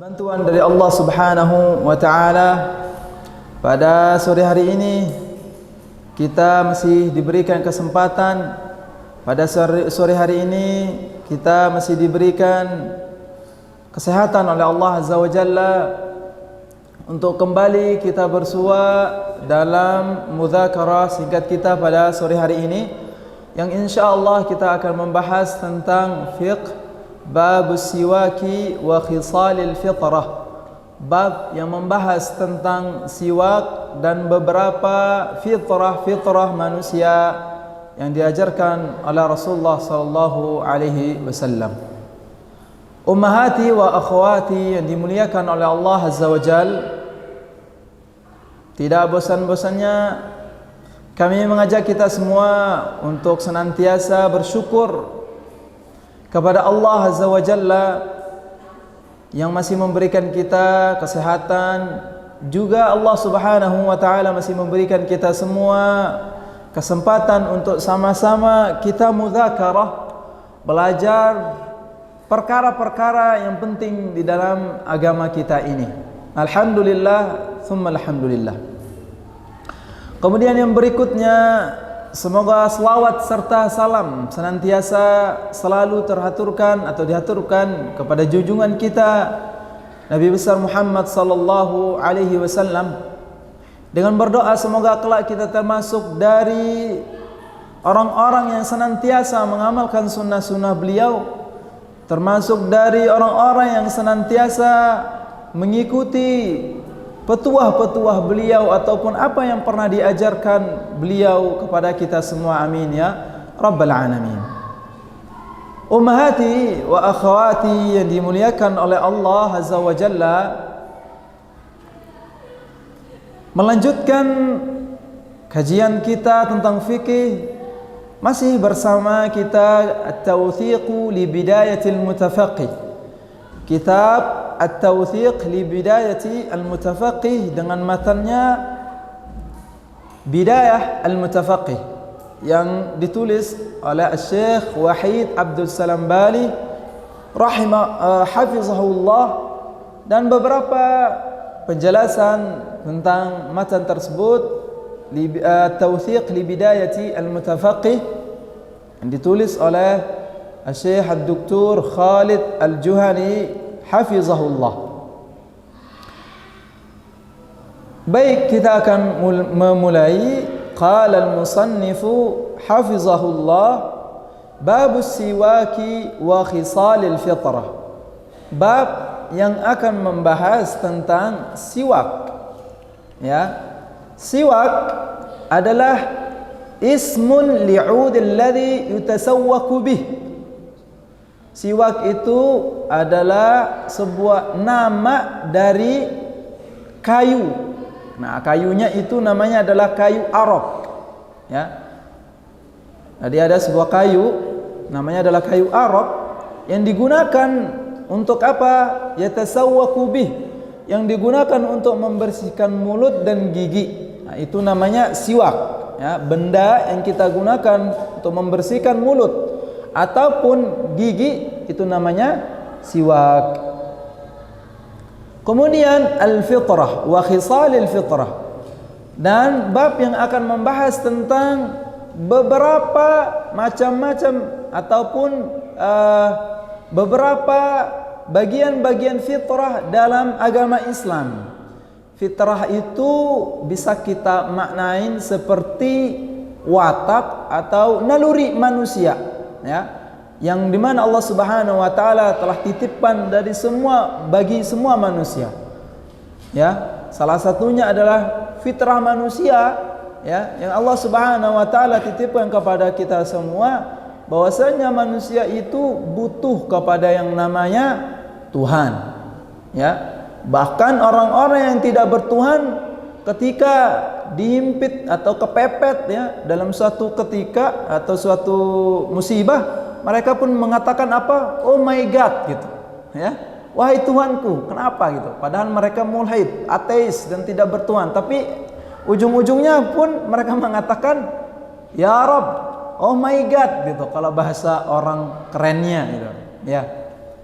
Bantuan dari Allah Subhanahu wa taala, pada sore hari ini kita masih diberikan kesempatan. Pada sore hari ini kita masih diberikan kesehatan oleh Allah Azza wa Jalla untuk kembali kita bersua dalam mudzakarah singkat kita pada sore hari ini, yang insyaallah kita akan membahas tentang fiqh bab siwaki wa khisalil fitrah, bab yang membahas tentang siwak dan beberapa fitrah manusia yang diajarkan oleh Rasulullah sallallahu alaihi wasallam. Ummahati wa akhwati yang dimuliakan oleh Allah Azza wa Jal, tidak bosan-bosannya kami mengajak kita semua untuk senantiasa bersyukur kepada Allah Azza wa Jalla yang masih memberikan kita kesehatan. Juga Allah Subhanahu wa taala masih memberikan kita semua kesempatan untuk sama-sama kita mudzakarah, belajar perkara-perkara yang penting di dalam agama kita ini. Alhamdulillah, tsumma alhamdulillah. Kemudian yang berikutnya, semoga selawat serta salam senantiasa selalu terhaturkan atau dihaturkan kepada junjungan kita Nabi besar Muhammad sallallahu alaihi wasallam, dengan berdoa semoga kelak kita termasuk dari orang-orang yang senantiasa mengamalkan sunnah-sunnah beliau, termasuk dari orang-orang yang senantiasa mengikuti petuah-petuah beliau ataupun apa yang pernah diajarkan beliau kepada kita semua. Amin ya rabbal alamin. Ummahati wa akhwati yang dimuliakan oleh Allah Azza wa Jalla, melanjutkan kajian kita tentang fikih, masih bersama kita At-Tawthiq li Bidayatil Mutafaqih, kitab At-Tawthiq li Bidayati Al-Mutafaqih, dengan matannya Bidayah Al-Mutafaqih, yang ditulis oleh Syekh Wahid Abdul Salam Bali hafizahullah, dan beberapa penjelasan tentang matan tersebut, At-Tawthiq li Bidayati Al-Mutafaqih, yang ditulis oleh Syekh Dr. Khalid Al-Juhani hafizahullah. Baik, kita akan memulai. Qala al-musannifu hafizahullah, bab siwaki wa khisalil fitrah, bab yang akan membahas tentang siwak. Ya, siwak adalah ismun li'ud alladhi yutasawwaku bih. Siwak itu adalah sebuah nama dari kayu. Nah, kayunya itu namanya adalah kayu arok. Ya. Jadi ada sebuah kayu namanya adalah kayu arok yang digunakan untuk apa? Yatasawwaku bih, yang digunakan untuk membersihkan mulut dan gigi. Nah, itu namanya siwak. Ya, benda yang kita gunakan untuk membersihkan mulut ataupun gigi, itu namanya siwak. Kemudian al-fitrah wa khisalil fitrah, dan bab yang akan membahas tentang beberapa macam-macam ataupun beberapa bagian-bagian fitrah dalam agama Islam. Fitrah itu bisa kita maknain seperti watak atau naluri manusia, ya, yang dimana Allah Subhanahu wa taala telah titipkan dari bagi semua manusia. Ya, salah satunya adalah fitrah manusia, ya, yang Allah Subhanahu wa taala titipkan kepada kita semua, bahwasanya manusia itu butuh kepada yang namanya Tuhan. Ya, bahkan orang-orang yang tidak bertuhan, ketika dihimpit atau kepepet, ya, dalam suatu ketika atau suatu musibah, mereka pun mengatakan apa? Oh my God, gitu. Ya, wahai Tuhanku, kenapa gitu? Padahal mereka mulhid, ateis dan tidak bertuhan, tapi ujung-ujungnya pun mereka mengatakan ya Rabb, oh my God, gitu. Kalau bahasa orang kerennya, gitu. Ya.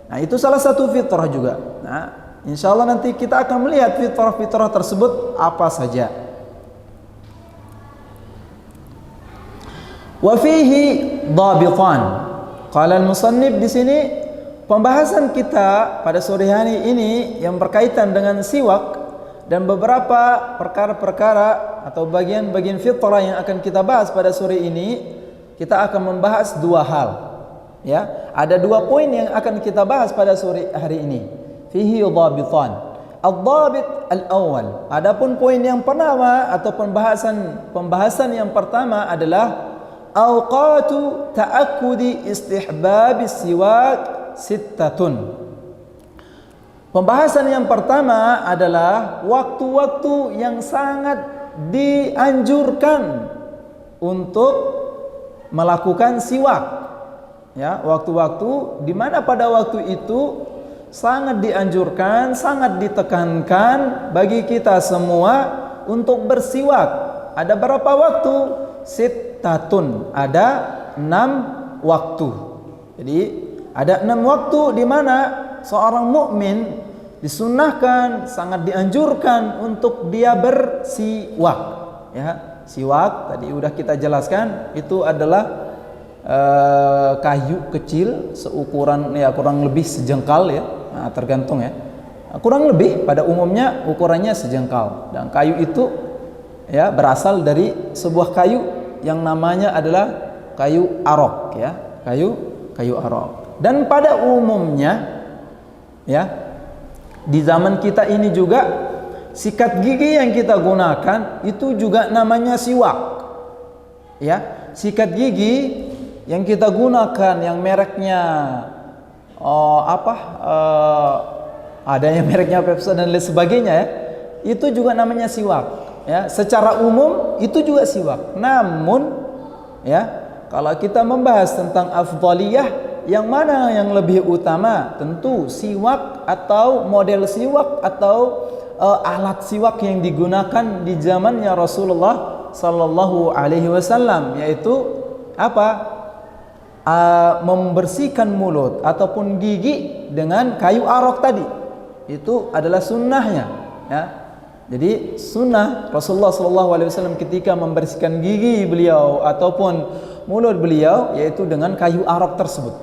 Nah, itu salah satu fitrah juga. Nah, Insyaallah nanti kita akan melihat fitrah-fitrah tersebut apa saja. Wa fihi dhabitan. Qala al-musannif, di sini pembahasan kita pada sore hari ini yang berkaitan dengan siwak dan beberapa perkara-perkara atau bagian-bagian fitrah yang akan kita bahas pada sore ini, kita akan membahas dua hal. Ya, ada dua poin yang akan kita bahas pada sore hari ini. Fihi dhabitan. Ad-dhabit al-awwal. Adapun poin yang pertama atau pembahasan yang pertama adalah awqatu ta'akkudi istihbab siwak sittatun. Pembahasan yang pertama adalah waktu-waktu yang sangat dianjurkan untuk melakukan siwak. Ya, waktu-waktu di mana pada waktu itu sangat dianjurkan, sangat ditekankan bagi kita semua untuk bersiwak. Ada berapa waktu? Sittatun, ada 6 waktu. Jadi ada 6 waktu di mana seorang mukmin disunnahkan, sangat dianjurkan untuk dia bersiwak. Ya, siwak tadi udah kita jelaskan, itu adalah kayu kecil seukuran ya kurang lebih sejengkal ya. Nah, tergantung ya. Kurang lebih pada umumnya ukurannya sejengkal, dan kayu itu ya berasal dari sebuah kayu yang namanya adalah kayu arok ya, kayu arok. Dan pada umumnya ya, di zaman kita ini juga sikat gigi yang kita gunakan itu juga namanya siwak. Ya, sikat gigi yang kita gunakan yang mereknya ada yang mereknya Pepsi dan lain sebagainya ya, itu juga namanya siwak ya. Secara umum itu juga siwak. Namun ya, kalau kita membahas tentang afdaliyah, yang mana yang lebih utama, tentu siwak atau model siwak atau alat siwak yang digunakan di zamannya Rasulullah sallallahu alaihi wasallam, yaitu apa? Membersihkan mulut ataupun gigi dengan kayu arok tadi. Itu adalah sunnahnya ya. Jadi sunnah Rasulullah SAW ketika membersihkan gigi beliau ataupun mulut beliau yaitu dengan kayu arok tersebut.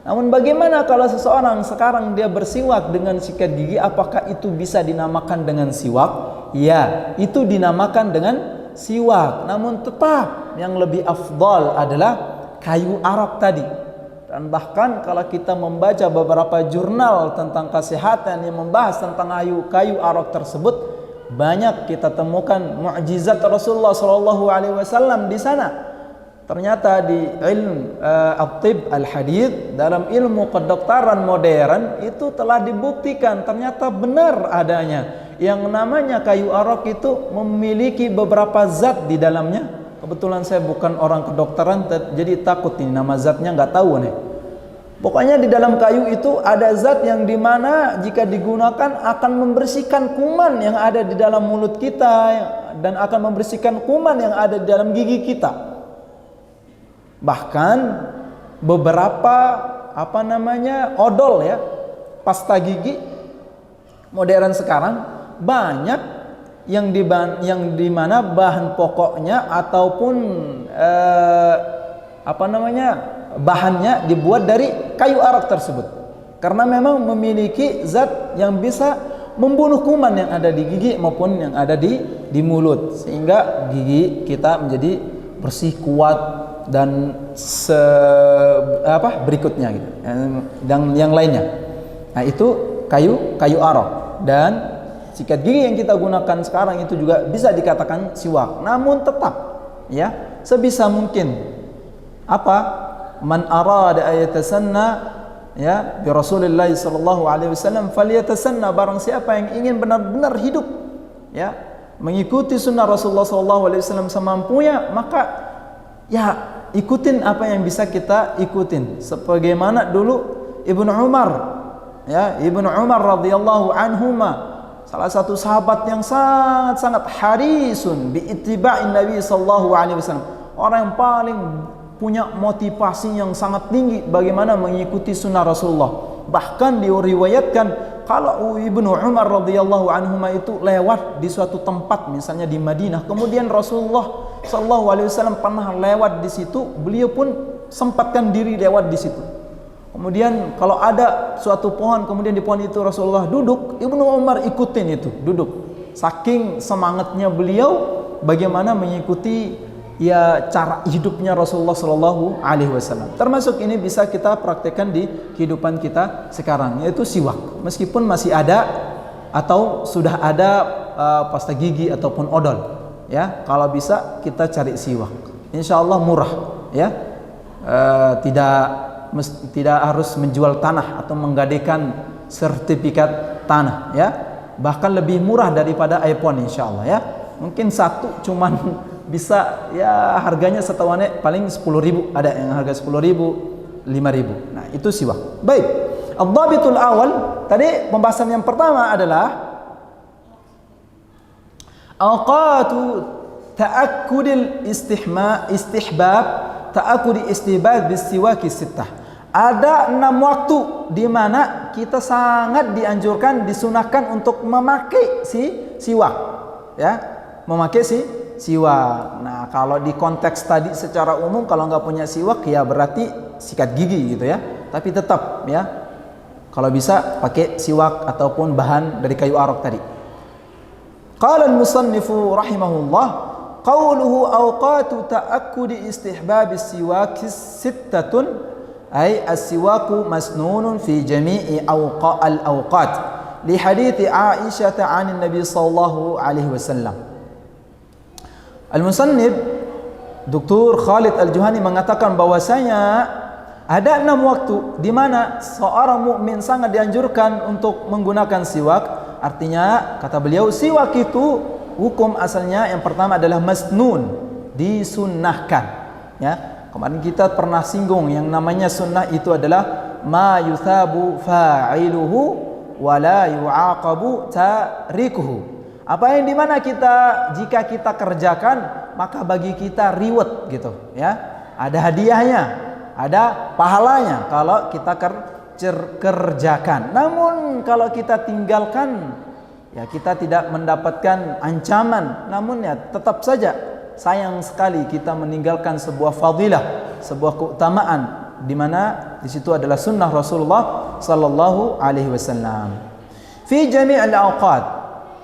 Namun bagaimana kalau seseorang sekarang dia bersiwak dengan sikat gigi, apakah itu bisa dinamakan dengan siwak? Ya, itu dinamakan dengan siwak. Namun tetap yang lebih afdal adalah kayu arok tadi. Dan bahkan kalau kita membaca beberapa jurnal tentang kesehatan yang membahas tentang kayu arok tersebut, banyak kita temukan mukjizat Rasulullah SAW di sana. Ternyata di ilmu at-tib al-hadits, dalam ilmu kedokteran modern itu telah dibuktikan ternyata benar adanya yang namanya kayu arok itu memiliki beberapa zat di dalamnya. Kebetulan saya bukan orang kedokteran, jadi takut ini nama zatnya nggak tahu nih. Pokoknya di dalam kayu itu ada zat yang dimana jika digunakan akan membersihkan kuman yang ada di dalam mulut kita dan akan membersihkan kuman yang ada di dalam gigi kita. Bahkan beberapa odol ya, pasta gigi modern sekarang banyak yang dimana bahan pokoknya ataupun bahannya dibuat dari kayu arok tersebut, karena memang memiliki zat yang bisa membunuh kuman yang ada di gigi maupun yang ada di mulut, sehingga gigi kita menjadi bersih, kuat dan berikutnya gitu. Dan yang lainnya. Nah, itu kayu arok. Dan sikat gigi yang kita gunakan sekarang itu juga bisa dikatakan siwak. Namun tetap ya, sebisa mungkin man arada ayatasanna ya bi Rasulillah sallallahu alaihi wasallam falyatasanna, barang siapa yang ingin benar-benar hidup ya mengikuti sunnah Rasulullah sallallahu alaihi wasallam semampunya, maka ya ikutin apa yang bisa kita ikutin. Sebagaimana dulu Ibnu Umar radhiyallahu anhuma, salah satu sahabat yang sangat-sangat harisun bi ittiba'in Nabi sallallahu alaihi wasallam, orang yang paling punya motivasi yang sangat tinggi bagaimana mengikuti sunnah Rasulullah. Bahkan diriwayatkan kalau Ibnu Umar radhiyallahu anhuma itu lewat di suatu tempat, misalnya di Madinah, kemudian Rasulullah sallallahu alaihi wasallam pernah lewat di situ, beliau pun sempatkan diri lewat di situ. Kemudian kalau ada suatu pohon, kemudian di pohon itu Rasulullah duduk, Ibnu Umar ikutin itu, duduk. Saking semangatnya beliau bagaimana mengikuti ya cara hidupnya Rasulullah sallallahu alaihi wasallam. Termasuk ini bisa kita praktekkan di kehidupan kita sekarang, yaitu siwak. Meskipun masih ada atau sudah ada pasta gigi ataupun odol, ya, kalau bisa kita cari siwak. Insyaallah murah, ya. Tidak harus menjual tanah atau menggadaikan sertifikat tanah, ya. Bahkan lebih murah daripada iPhone insyaallah, ya. Mungkin satu cuman bisa ya harganya setahuannya paling 10.000, ada yang harga 10.000, 5.000. Nah, itu siwak. Baik. Ad-dhabitul awal, tadi pembahasan yang pertama adalah awqatu ta'akkudil istihbab ta'akkudi istihbab bisiwaki sittah. Ada 6 waktu di mana kita sangat dianjurkan, disunahkan untuk memakai siwak, ya, memakai siwak. Nah, kalau di konteks tadi secara umum kalau nggak punya siwak ya berarti sikat gigi gitu, ya. Tapi tetap, ya, kalau bisa pakai siwak ataupun bahan dari kayu arok tadi. Qala al-musannifu rahimahullah, qawluhu awqatu ta'akkudi istihbab as-siwak sittatun ay as-siwaku masnunun fi jami'i al-awqat li hadithi Aisyah 'an Nabi sallallahu alaihi wasallam. Al-musannif Dr. Khalid Al-Juhani mengatakan bahwasanya ada 6 waktu di mana seorang mukmin sangat dianjurkan untuk menggunakan siwak. Artinya kata beliau siwak itu hukum asalnya yang pertama adalah masnun, disunnahkan, ya. Kemarin kita pernah singgung yang namanya sunnah itu adalah ma yuthabu fa'iluhu wa la yu'aqabu tarikuhu. Apa yang dimana jika kita kerjakan maka bagi kita reward gitu, ya. Ada hadiahnya, ada pahalanya kalau kita kerjakan. Namun kalau kita tinggalkan, ya kita tidak mendapatkan ancaman. Namun ya tetap saja sayang sekali kita meninggalkan sebuah fadilah, sebuah keutamaan di mana di situ adalah sunnah Rasulullah sallallahu alaihi wasallam. Fi jami'il awqat.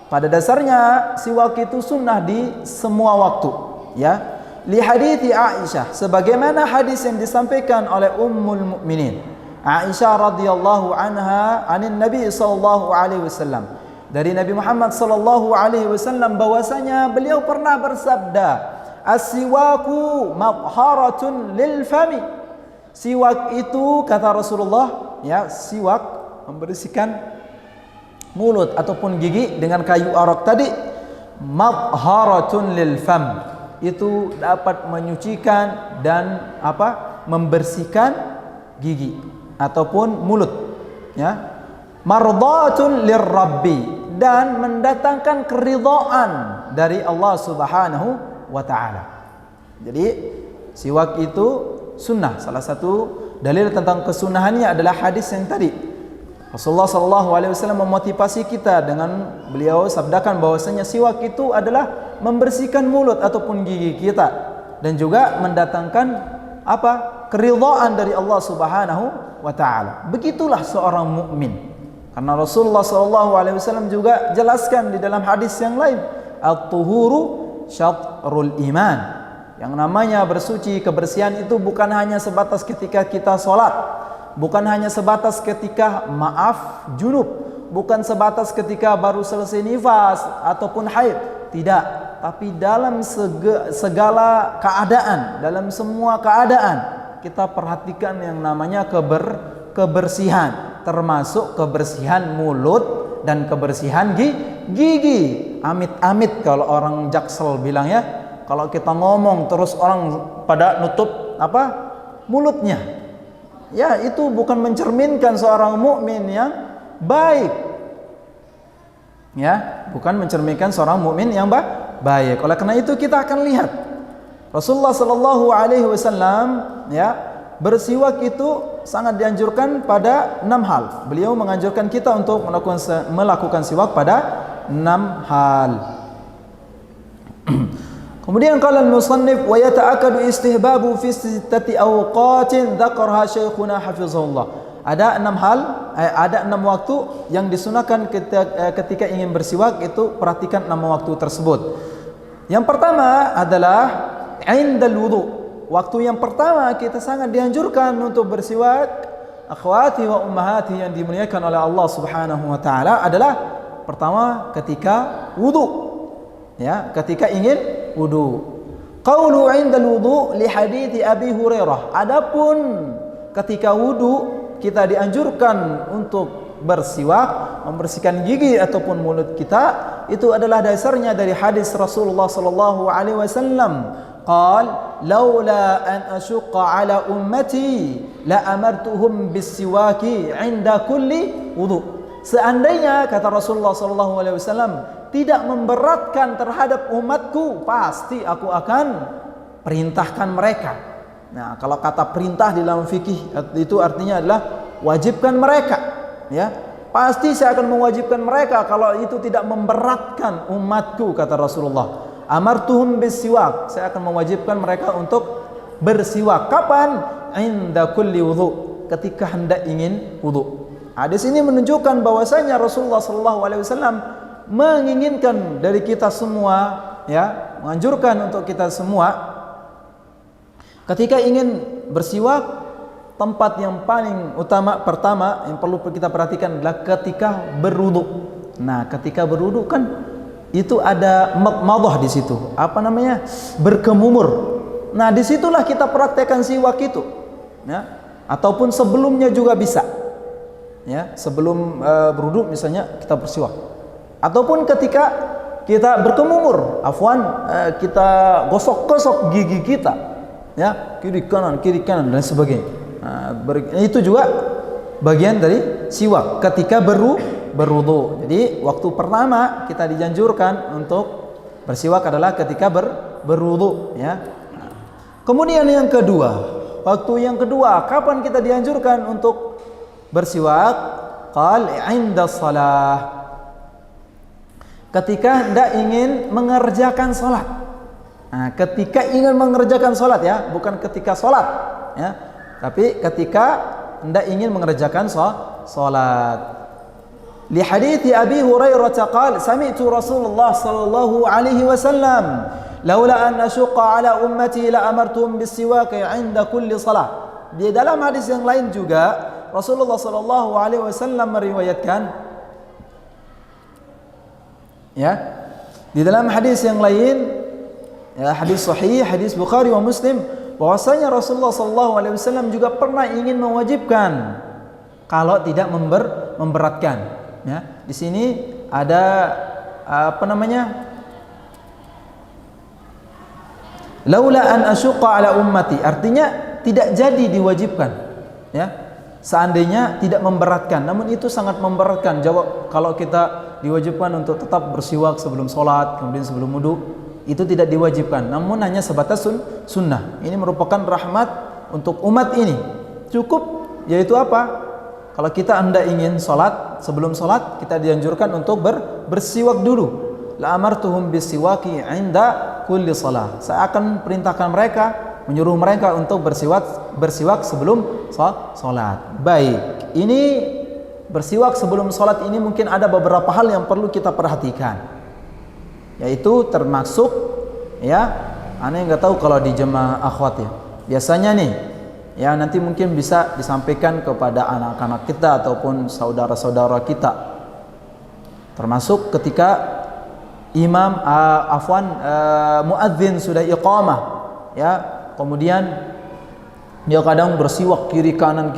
Pada dasarnya siwak itu sunnah di semua waktu, ya. Li hadithi Aisyah, sebagaimana hadis yang disampaikan oleh Ummul Mukminin Aisyah radhiyallahu anha anin Nabi sallallahu alaihi wasallam, dari Nabi Muhammad sallallahu alaihi wasallam bahwasanya beliau pernah bersabda, as-siwaku matharatun lil fami. Siwak itu kata Rasulullah, ya, siwak membersihkan mulut ataupun gigi dengan kayu arok tadi. Matharatun lil fam, itu dapat menyucikan dan membersihkan gigi ataupun mulut, ya. Mardatun lirrabbi, dan mendatangkan keridhaan dari Allah Subhanahu wa taala. Jadi siwak itu sunnah. Salah satu dalil tentang kesunahannya adalah hadis yang tadi. Rasulullah sallallahu alaihi wasallam memotivasi kita dengan beliau sabdakan bahwasanya siwak itu adalah membersihkan mulut ataupun gigi kita dan juga mendatangkan keridhaan dari Allah Subhanahu wa taala. Begitulah seorang mukmin. Karena Rasulullah SAW juga jelaskan di dalam hadis yang lain, at-tuhuru syatrul iman. Yang namanya bersuci, kebersihan itu bukan hanya sebatas ketika kita sholat, bukan hanya sebatas ketika junub, bukan sebatas ketika baru selesai nifas ataupun haid, tidak. Tapi dalam segala keadaan, dalam semua keadaan kita perhatikan yang namanya kebersihan, termasuk kebersihan mulut dan kebersihan gigi. Amit-amit kalau orang Jaksel bilang, ya, kalau kita ngomong terus orang pada nutup mulutnya, ya, itu bukan mencerminkan seorang mukmin yang baik, ya, bukan mencerminkan seorang mukmin yang baik. Oleh karena itu kita akan lihat Rasulullah sallallahu alaihi wasallam, ya, bersiwak itu sangat dianjurkan pada 6 hal. Beliau menganjurkan kita untuk melakukan siwak pada 6 hal. Kemudian qala al-musannif wa yata'akkadu istihbabu fi sittati awqatin dzakarha syekhuna hafizahullah. Ada 6 hal, ada 6 waktu yang disunahkan ketika ingin bersiwak, itu perhatikan 6 waktu tersebut. Yang pertama adalah indal wudu. Waktu yang pertama kita sangat dianjurkan untuk bersiwak, akhwati wa ummahati yang dimuliakan oleh Allah Subhanahu wa taala, adalah pertama ketika wudu. Ya, ketika ingin wudu. Qaulu 'indal wudu li hadiits Abi Hurairah. Adapun ketika wudu kita dianjurkan untuk bersiwak, membersihkan gigi ataupun mulut kita, itu adalah dasarnya dari hadis Rasulullah sallallahu alaihi wasallam. Qal laula an asyqa ala ummati la amartuhum bisiwaki 'inda kulli wudu. Seandainya, kata Rasulullah sallallahu alaihi wasallam, tidak memberatkan terhadap umatku, pasti aku akan perintahkan mereka. Nah, kalau kata perintah di dalam fikih itu artinya adalah wajibkan mereka, ya. Pasti saya akan mewajibkan mereka kalau itu tidak memberatkan umatku, kata Rasulullah. Amartuhum bisiwak, saya akan mewajibkan mereka untuk bersiwak. Kapan? Inda kulli wudu, ketika hendak ingin wudu. Hadis ini menunjukkan bahwasanya Rasulullah sallallahu alaihi wasallam menginginkan dari kita semua, ya, menganjurkan untuk kita semua ketika ingin bersiwak, tempat yang paling utama pertama yang perlu kita perhatikan adalah ketika berwudu. Nah, ketika berwudu kan itu ada madmadah di situ. Apa namanya? Berkemumur. Nah, disitulah kita praktekkan siwak itu, ya. Ataupun sebelumnya juga bisa. Ya, sebelum berwudu misalnya kita bersiwak. Ataupun ketika kita berkemumur, kita gosok-gosok gigi kita, ya, kiri kanan dan sebagainya. Nah, itu juga bagian dari siwak ketika berwudu. Jadi waktu pertama kita dianjurkan untuk bersiwak adalah ketika berwudu, ya. Kemudian yang kedua, waktu yang kedua kapan kita dianjurkan untuk bersiwak? Qal 'inda shalah, ketika hendak ingin mengerjakan salat. Nah, ketika ingin mengerjakan salat, ya, bukan ketika salat, ya, tapi ketika hendak ingin mengerjakan salat. Li hadiits Abi Hurairah qala sami'tu Rasulullah sallallahu alaihi wasallam laula an asyqa ala ummati la amartuhum bisiwak 'inda kulli salah. Di dalam hadis yang lain juga Rasulullah sallallahu alaihi wasallam meriwayatkan, ya, di dalam hadis yang lain, ya, hadis sahih, hadis Bukhari wa Muslim, bahwasanya Rasulullah sallallahu alaihi wasallam juga pernah ingin mewajibkan kalau tidak memberatkan, ya. Di sini ada apa namanya? Laula an asyqa ala ummati, artinya tidak jadi diwajibkan, ya. Seandainya tidak memberatkan, namun itu sangat memberatkan. Jawab, kalau kita diwajibkan untuk tetap bersiwak sebelum sholat, kemudian sebelum wudu, itu tidak diwajibkan, namun hanya sebatas sunnah. Ini merupakan rahmat untuk umat ini. Cukup, yaitu apa? Kalau kita hendak ingin sholat, sebelum sholat kita dianjurkan untuk bersiwak dulu. La amartuhum bisiwaki 'inda kulli shalah. Saya akan perintahkan mereka, menyuruh mereka untuk bersiwak sebelum sholat. Baik, ini bersiwak sebelum sholat ini mungkin ada beberapa hal yang perlu kita perhatikan, yaitu termasuk, ya, aneh nggak tahu kalau di jemaah akhwat, ya, biasanya nih, ya, nanti mungkin bisa disampaikan kepada anak-anak kita ataupun saudara-saudara kita, termasuk ketika imam muadzin sudah iqamah, ya, kemudian dia kadang bersiwak kiri kanan,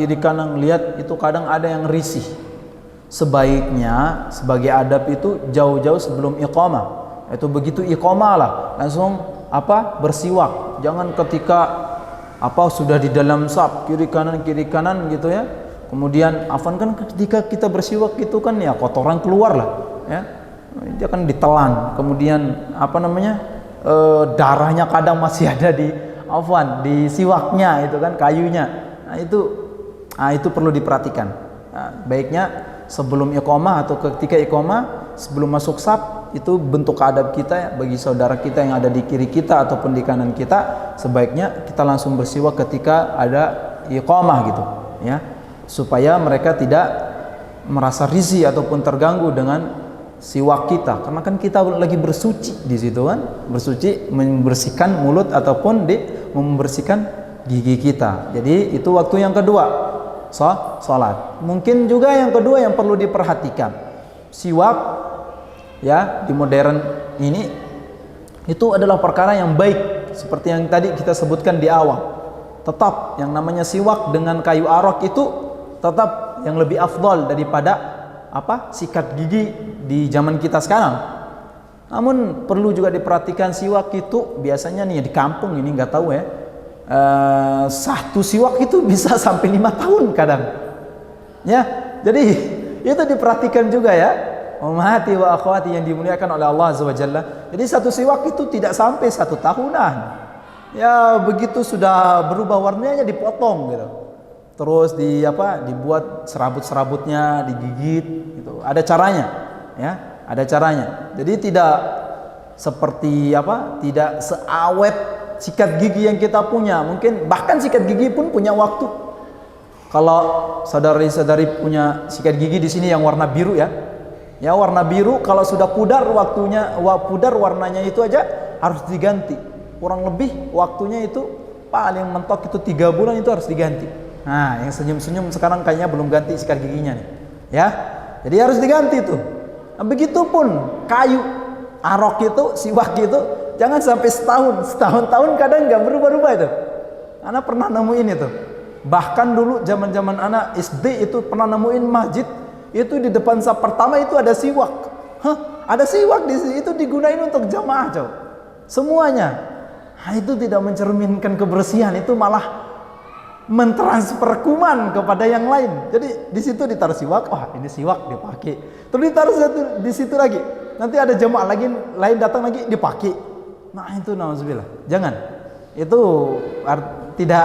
lihat itu kadang ada yang risih. Sebaiknya sebagai adab itu jauh-jauh sebelum iqamah, itu begitu iqamah lah langsung bersiwak. Jangan ketika sudah di dalam saf kiri kanan gitu, ya. Kemudian kan ketika kita bersiwak itu kan, ya, kotoran keluar lah, ya. Dia kan ditelan, kemudian darahnya kadang masih ada di siwaknya itu kan, kayunya. Nah, itu Itu perlu diperhatikan. Baiknya sebelum iqamah atau ketika iqamah, sebelum masuk saf, itu bentuk adab kita ya, bagi saudara kita yang ada di kiri kita ataupun di kanan kita, sebaiknya kita langsung bersiwak ketika ada iqamah gitu ya, supaya mereka tidak merasa risih ataupun terganggu dengan siwak kita, karena kan kita lagi bersuci di situ kan, bersuci membersihkan mulut ataupun membersihkan gigi kita. Jadi itu waktu yang kedua, salat. Mungkin juga yang kedua yang perlu diperhatikan, siwak ya di modern ini itu adalah perkara yang baik, seperti yang tadi kita sebutkan di awal. Tetap yang namanya siwak dengan kayu arok itu tetap yang lebih afdal daripada sikat gigi di zaman kita sekarang. Namun perlu juga diperhatikan, siwak itu biasanya nih di kampung ini nggak tahu ya, satu siwak itu bisa sampai 5 tahun kadang ya. Jadi itu diperhatikan juga ya, ummahati wa akhwati yang dimuliakan oleh Allah Azza wa Jalla. Jadi satu siwak itu tidak sampai 1 tahunan ya, begitu sudah berubah warnanya dipotong gitu, terus dibuat serabut-serabutnya, digigit gitu. Ada caranya ya, ada caranya. Jadi tidak seperti tidak seawet sikat gigi yang kita punya. Mungkin bahkan sikat gigi pun punya waktu. Kalau saudari-saudari punya sikat gigi di sini yang warna biru ya, warna biru kalau sudah pudar warnanya itu aja harus diganti. Kurang lebih waktunya itu paling mentok itu 3 bulan itu harus diganti. Nah, yang senyum-senyum sekarang kayaknya belum ganti sikat giginya nih ya, jadi harus diganti tuh. Nah, begitupun kayu arok itu, siwak itu, jangan sampai setahun-tahun kadang nggak berubah-ubah itu. Anak pernah nemuin itu. Bahkan dulu zaman-zaman anak SD itu pernah nemuin masjid itu di depan saf pertama itu ada siwak. Ada siwak itu digunain untuk jamaah cow. Semuanya. Nah, itu tidak mencerminkan kebersihan, itu malah mentransfer kuman kepada yang lain. Jadi di situ ditaruh siwak, ini siwak dipakai. Terus ditaruh di situ lagi. Nanti ada jemaah lagi lain datang lagi dipakai. Nah, itu nauzubillah. Jangan. Itu tidak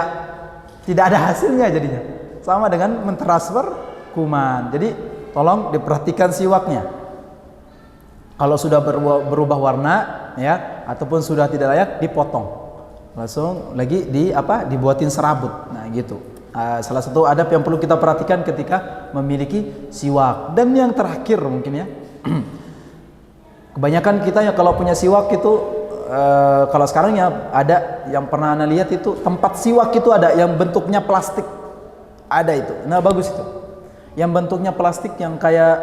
ada hasilnya jadinya. Sama dengan mentransfer kuman. Jadi tolong diperhatikan siwaknya. Kalau sudah berubah warna ya, ataupun sudah tidak layak, dipotong. Langsung lagi dibuatin serabut. Nah gitu. Salah satu adab yang perlu kita perhatikan ketika memiliki siwak. Dan yang terakhir mungkin ya, kebanyakan kita ya kalau punya siwak itu kalau sekarang ya ada yang pernah Anda lihat itu tempat siwak itu ada yang bentuknya plastik, ada itu. Nah bagus itu, yang bentuknya plastik yang kayak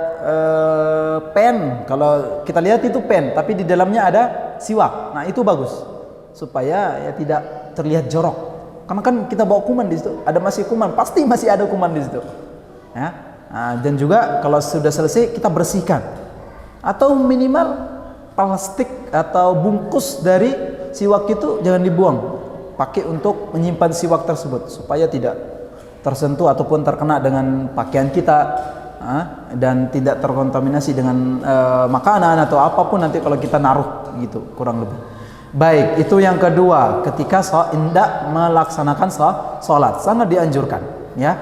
pen. Kalau kita lihat itu pen, tapi di dalamnya ada siwak. Nah itu bagus, supaya ya tidak terlihat jorok. Karena kan kita bawa kuman di situ, ada masih kuman, pasti masih ada kuman di situ. Ya. Nah, dan juga kalau sudah selesai kita bersihkan, atau minimal plastik atau bungkus dari siwak itu jangan dibuang, pakai untuk menyimpan siwak tersebut supaya tidak tersentuh ataupun terkena dengan pakaian kita, dan tidak terkontaminasi dengan makanan atau apapun nanti kalau kita naruh gitu, kurang lebih. Baik, itu yang kedua, ketika hendak melaksanakan sholat sangat dianjurkan ya.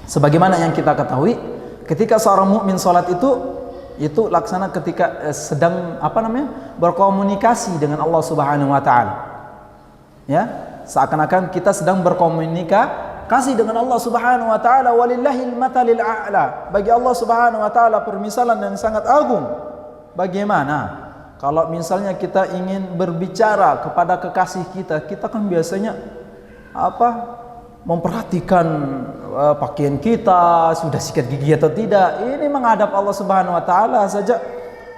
Sebagaimana yang kita ketahui, ketika seorang mukmin sholat itu laksana ketika sedang berkomunikasi dengan Allah Subhanahu wa taala. Ya, seakan-akan kita sedang berkomunikasi dengan Allah Subhanahu wa taala. Walillahil matalil a'la. Bagi Allah Subhanahu wa taala permisalan yang sangat agung. Bagaimana kalau misalnya kita ingin berbicara kepada kekasih kita, kita kan biasanya memperhatikan pakaian kita, sudah sikat gigi atau tidak. Ini menghadap Allah Subhanahu wa taala saja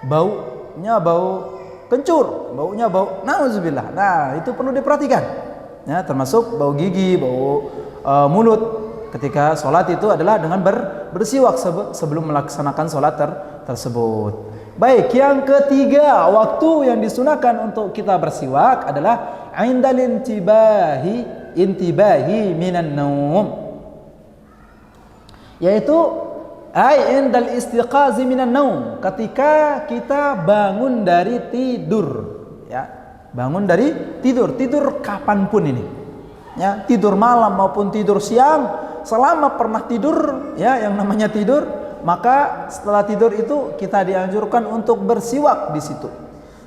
baunya bau kencur, baunya bau nauzubillah. Nah, itu perlu diperhatikan. Ya, termasuk bau gigi, bau mulut ketika sholat itu adalah dengan bersiwak sebelum melaksanakan sholat tersebut. Baik, yang ketiga, waktu yang disunahkan untuk kita bersiwak adalah indal intibahi minan naum, yaitu indal istiqazi minan naum, ketika kita bangun dari tidur ya, bangun dari tidur kapanpun ini Ya, tidur malam maupun tidur siang, selama pernah tidur, ya, yang namanya tidur, maka setelah tidur itu kita dianjurkan untuk bersiwak di situ.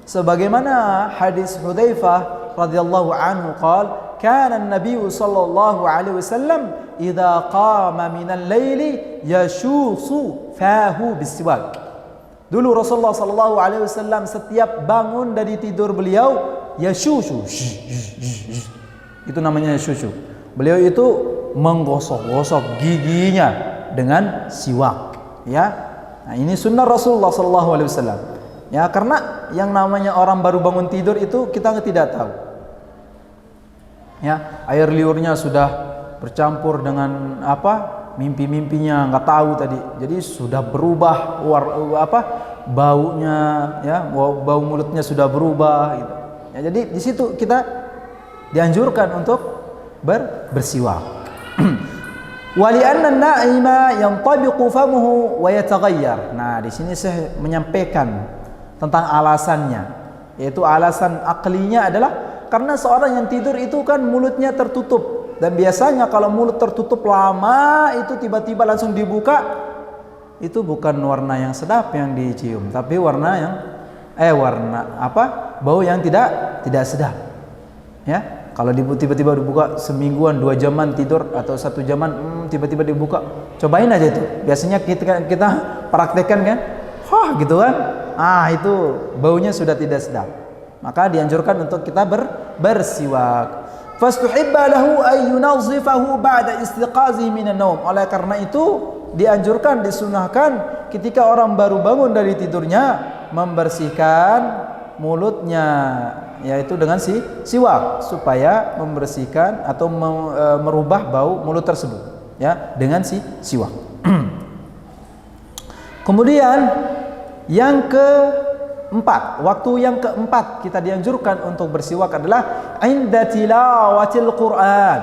Sebagaimana hadis Hudzaifah radhiyallahu anhu qala, kana an-nabiy sallallahu alaihi wasallam idza qama minal laili yashusu fahu bisiwak. Dulu Rasulullah sallallahu alaihi wasallam setiap bangun dari tidur beliau yashushu, itu namanya yashushu. Beliau itu menggosok-gosok giginya dengan siwak, ya. Nah, ini sunnah Rasulullah sallallahu alaihi wasallam. Ya, karena yang namanya orang baru bangun tidur itu kita tidak tahu. Ya, air liurnya sudah bercampur dengan apa? Mimpi-mimpinya nggak tahu tadi. Jadi sudah berubah baunya, ya, bau mulutnya sudah berubah gitu. Ya, jadi di situ kita dianjurkan untuk bersiwak. Wali anna an-na'ima yantabiqu famuhu wa yataghayyar. Nah, di sini saya menyampaikan tentang alasannya, yaitu alasan aklinya adalah karena seorang yang tidur itu kan mulutnya tertutup, dan biasanya kalau mulut tertutup lama itu tiba-tiba langsung dibuka, itu bukan warna yang sedap yang dicium, tapi warna bau yang tidak sedap. Ya, kalau tiba-tiba dibuka semingguan, 2 jaman tidur atau 1 jaman, tiba-tiba dibuka, cobain aja itu. Biasanya kita praktekkan kan, gitu kan. Itu baunya sudah tidak sedap. Maka dianjurkan untuk kita bersiwak. Fastuhibba lahu ay yunazzifahu ba'da istiqazi minan naum. Oleh karena itu dianjurkan, disunahkan ketika orang baru bangun dari tidurnya membersihkan mulutnya, yaitu dengan siwak, supaya membersihkan atau merubah bau mulut tersebut, ya, dengan siwak. Kemudian yang keempat, waktu yang keempat kita dianjurkan untuk bersiwak adalah inda tilawatil Quran,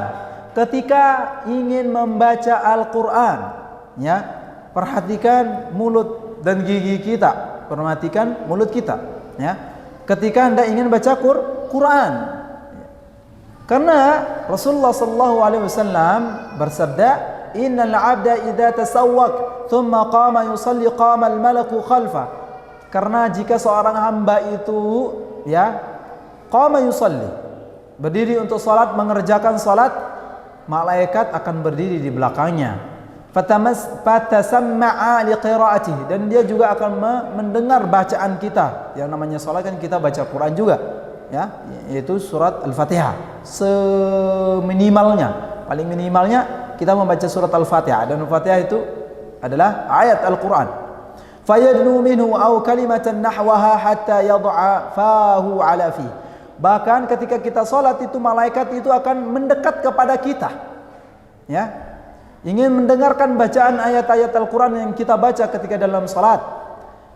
ketika ingin membaca Al-Quran. Ya, perhatikan mulut dan gigi kita, perhatikan mulut kita, ya, ketika Anda ingin baca Quran. Karena Rasulullah sallallahu alaihi wasallam bersabda, innal 'abda idza tasawwak thumma qama yusalli qama al-malaku khalfa. Karena jika seorang hamba itu, ya, qama yusalli, berdiri untuk salat, mengerjakan salat, malaikat akan berdiri di belakangnya. Fatasamma'a liqira'atihi, dan dia juga akan mendengar bacaan kita. Yang namanya salat kan kita baca Quran juga, ya, yaitu surat Al-Fatihah. Seminimalnya, paling minimalnya kita membaca surat Al-Fatihah, dan Al-Fatihah itu adalah ayat Al-Quran. Fayadnu minhu aw kalimatan nahwaha hatta yad'a fahu ala fi. Bahkan ketika kita salat itu malaikat itu akan mendekat kepada kita, ya, ingin mendengarkan bacaan ayat-ayat Al-Quran yang kita baca ketika dalam salat.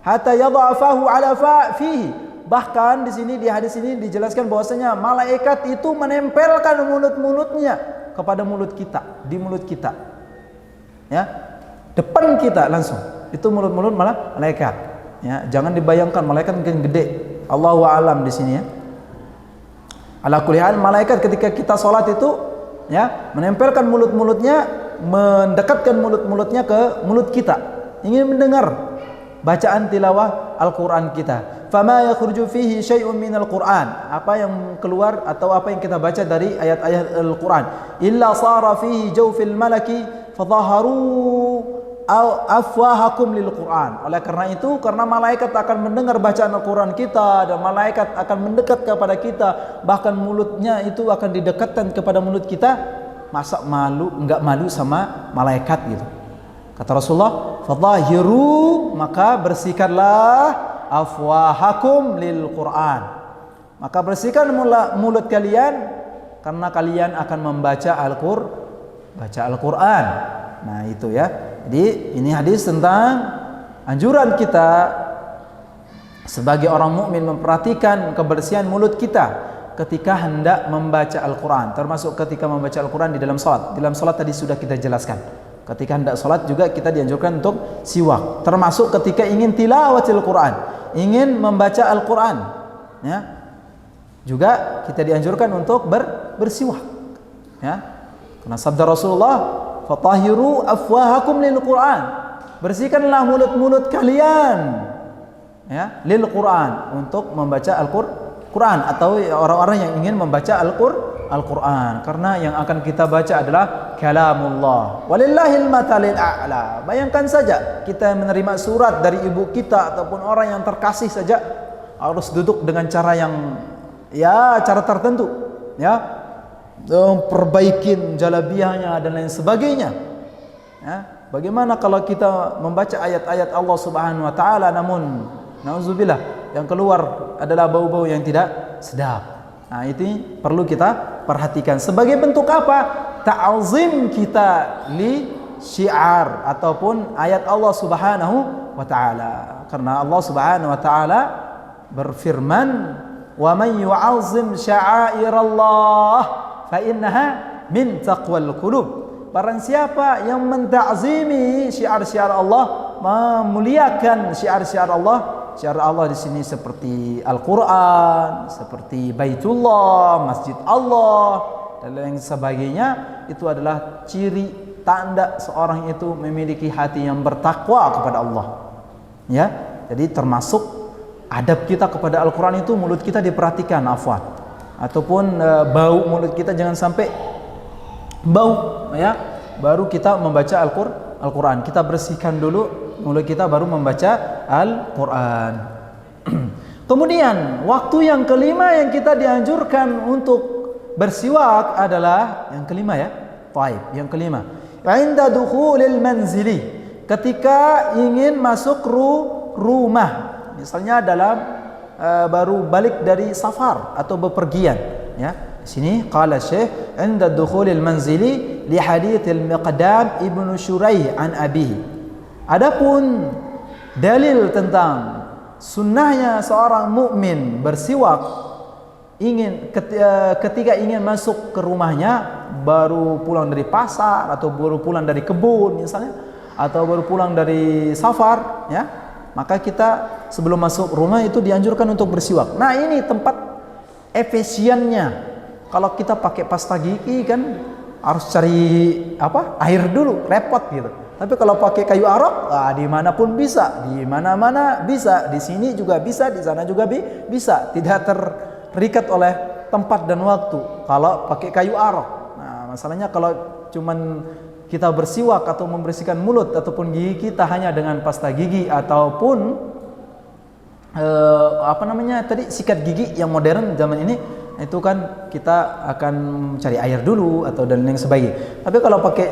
Hatta yad'a fahu ala fihi. Bahkan di sini, di hadis ini dijelaskan bahwasanya malaikat itu menempelkan mulut-mulutnya kepada mulut kita, di mulut kita, ya, depan kita langsung. Itu mulut-mulut malah malaikat, ya. Jangan dibayangkan malaikat mungkin gede, Allahu a'lam di sini, ya. Ala kulli hal, malaikat ketika kita salat itu, ya, menempelkan mulut-mulutnya, mendekatkan mulut-mulutnya ke mulut kita, ingin mendengar bacaan tilawah Al-Quran kita. Fama yakhruju fihi syai'un minal Quran, apa yang keluar atau apa yang kita baca dari ayat-ayat Al-Quran, illa sara fihi jawfil malaki fadhaharu afwahakum lil Quran. Oleh karena itu, karena malaikat akan mendengar bacaan Al-Quran kita, dan malaikat akan mendekat kepada kita, bahkan mulutnya itu akan didekatkan kepada mulut kita, masa enggak malu sama malaikat gitu. Kata Rasulullah, fadhahiru, maka bersihkanlah afwahakum lil Quran, maka bersihkan mulut kalian karena kalian akan membaca Al-Quran. Nah, itu, ya. Jadi ini hadis tentang anjuran kita sebagai orang mukmin memperhatikan kebersihan mulut kita ketika hendak membaca Al-Quran, termasuk ketika membaca Al-Quran di dalam salat. Di dalam salat tadi sudah kita jelaskan. Ketika hendak salat juga kita dianjurkan untuk siwak, termasuk ketika ingin tilawatil Quran, ingin membaca Al-Quran, ya, juga kita dianjurkan untuk bersiwak, Ya. Karena sabda Rasulullah, "Fatahiru afwahakum lil Qur'an." Bersihkanlah mulut-mulut kalian ya, lil Qur'an, untuk membaca Al-Qur'an, atau orang-orang yang ingin membaca Al-Qur'an, karena yang akan kita baca adalah kalamullah. Walillahil matalil a'la. Bayangkan saja kita menerima surat dari ibu kita ataupun orang yang terkasih saja, harus duduk dengan cara yang cara tertentu ya, perbaikin jalabiahnya dan lain sebagainya ya. Bagaimana kalau kita membaca ayat-ayat Allah Subhanahu wa taala namun nauzubillah yang keluar adalah bau-bau yang tidak sedap. Nah, itu perlu kita perhatikan sebagai bentuk apa? Ta'zim kita li syiar ataupun ayat Allah Subhanahu wa taala. Karena Allah Subhanahu wa taala berfirman, "Wa man yu'azzim sya'airallah fa innaha min taqwal qulub." Barang siapa yang menta'zimi syiar-syiar Allah, memuliakan syiar-syiar Allah. Syiar Allah di sini seperti Al-Qur'an, seperti Baitullah, Masjid Allah dan lain sebagainya, itu adalah ciri tanda seorang itu memiliki hati yang bertakwa kepada Allah. Ya. Jadi termasuk adab kita kepada Al-Qur'an itu mulut kita diperhatikan, afwan. Ataupun bau mulut kita jangan sampai bau ya, baru kita membaca Al-Qur'an. Kita bersihkan dulu mulut kita baru membaca Al-Qur'an. Kemudian waktu yang kelima yang kita dianjurkan untuk bersiwak adalah yang kelima ya. Baik, yang kelima. 'Inda dukhulil manzili. Ketika ingin masuk rumah. Misalnya dalam baru balik dari safar atau bepergian ya. Di sini qala Syekh 'inda dukhulil manzili li hadits al-Miqdam ibnu Syuraih an abihi. Adapun dalil tentang sunnahnya seorang mukmin bersiwak ketika ingin masuk ke rumahnya, baru pulang dari pasar atau baru pulang dari kebun misalnya, atau baru pulang dari safar ya, maka kita sebelum masuk rumah itu dianjurkan untuk bersiwak. Nah, ini tempat efisiennya. Kalau kita pakai pasta gigi kan harus cari air dulu, repot gitu. Tapi kalau pakai kayu arok, dimanapun bisa, di mana-mana bisa, di sini juga bisa, di sana juga bisa, tidak terikat oleh tempat dan waktu. Kalau pakai kayu arok, nah masalahnya kalau cuman kita bersiwak atau membersihkan mulut ataupun gigi kita hanya dengan pasta gigi ataupun sikat gigi yang modern zaman ini, itu kan kita akan cari air dulu atau dan lain sebagainya. Tapi kalau pakai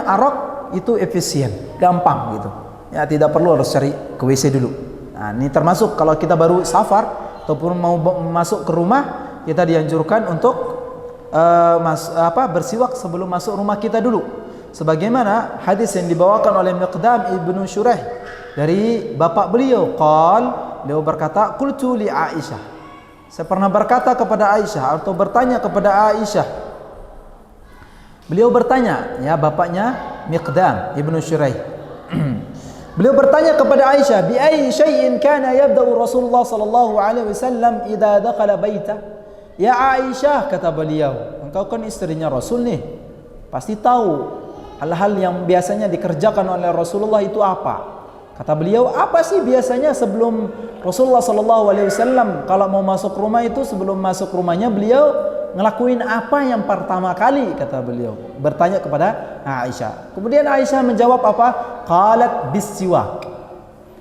arok itu efisien, gampang gitu. Ya, tidak perlu harus cari ke WC dulu. Nah, ini termasuk kalau kita baru safar ataupun mau masuk ke rumah, kita dianjurkan untuk bersiwak sebelum masuk rumah kita dulu. Sebagaimana hadis yang dibawakan oleh Miqdam ibnu Syuraih dari bapak beliau, beliau berkata, qultu li Aisyah. Saya pernah berkata kepada Aisyah atau bertanya kepada Aisyah. Beliau bertanya, ya bapaknya Miqdam ibnu Syuraih. Beliau bertanya kepada Aisyah, bi ayyi syai'in kana yabda'u Rasulullah sallallahu alaihi wasallam idza dakhala baita? Ya Aisyah, kata beliau, engkau kan istrinya Rasul nih, pasti tahu hal-hal yang biasanya dikerjakan oleh Rasulullah itu apa? Kata beliau, apa sih biasanya sebelum Rasulullah sallallahu alaihi wasallam kalau mau masuk rumah itu, sebelum masuk rumahnya beliau ngelakuin apa yang pertama kali, kata beliau bertanya kepada Aisyah. Kemudian Aisyah menjawab apa? Qalat bisiwak.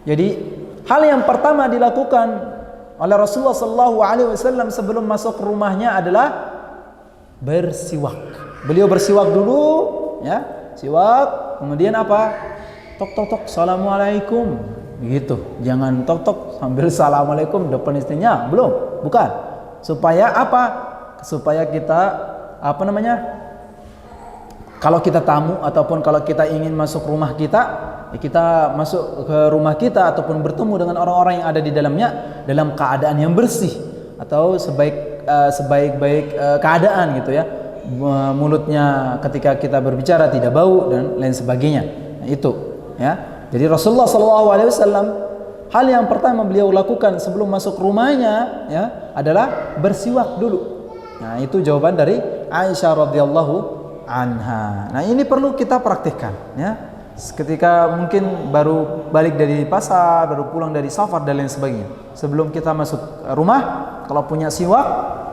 Jadi hal yang pertama dilakukan oleh Rasulullah sallallahu alaihi wasallam sebelum masuk rumahnya adalah bersiwak. Beliau bersiwak dulu ya, siwak, kemudian apa? Tok tok tok, assalamualaikum, begitu. Jangan tok tok sambil assalamualaikum depan istrinya, belum, bukan. Supaya apa? Supaya kita kalau kita tamu ataupun kalau kita ingin masuk rumah kita, kita masuk ke rumah kita ataupun bertemu dengan orang-orang yang ada di dalamnya dalam keadaan yang bersih atau sebaik-baik keadaan gitu ya. Mulutnya ketika kita berbicara tidak bau dan lain sebagainya. Nah, itu ya. Jadi Rasulullah SAW hal yang pertama beliau lakukan sebelum masuk rumahnya ya adalah bersiwak dulu. Nah, itu jawaban dari Aisyah radhiyallahu anha. Nah, ini perlu kita praktikkan ya. Ketika mungkin baru balik dari pasar, baru pulang dari safar dan lain sebagainya. Sebelum kita masuk rumah, kalau punya siwak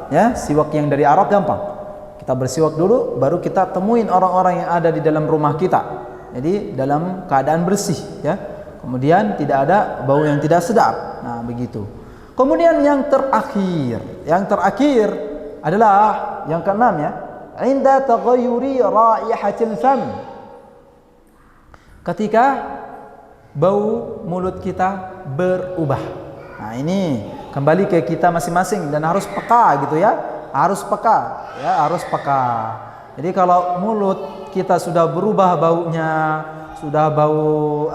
ya, siwak yang dari Arab gampang. Kita bersiwak dulu, baru kita temuin orang-orang yang ada di dalam rumah kita. Jadi dalam keadaan bersih ya. Kemudian tidak ada bau yang tidak sedap. Nah, begitu. Kemudian yang terakhir adalah yang keenam ya. Inda taghayyuri raihatil fam. Ketika bau mulut kita berubah. Nah, ini kembali ke kita masing-masing dan harus peka gitu ya. Harus peka. Jadi kalau mulut kita sudah berubah baunya, sudah bau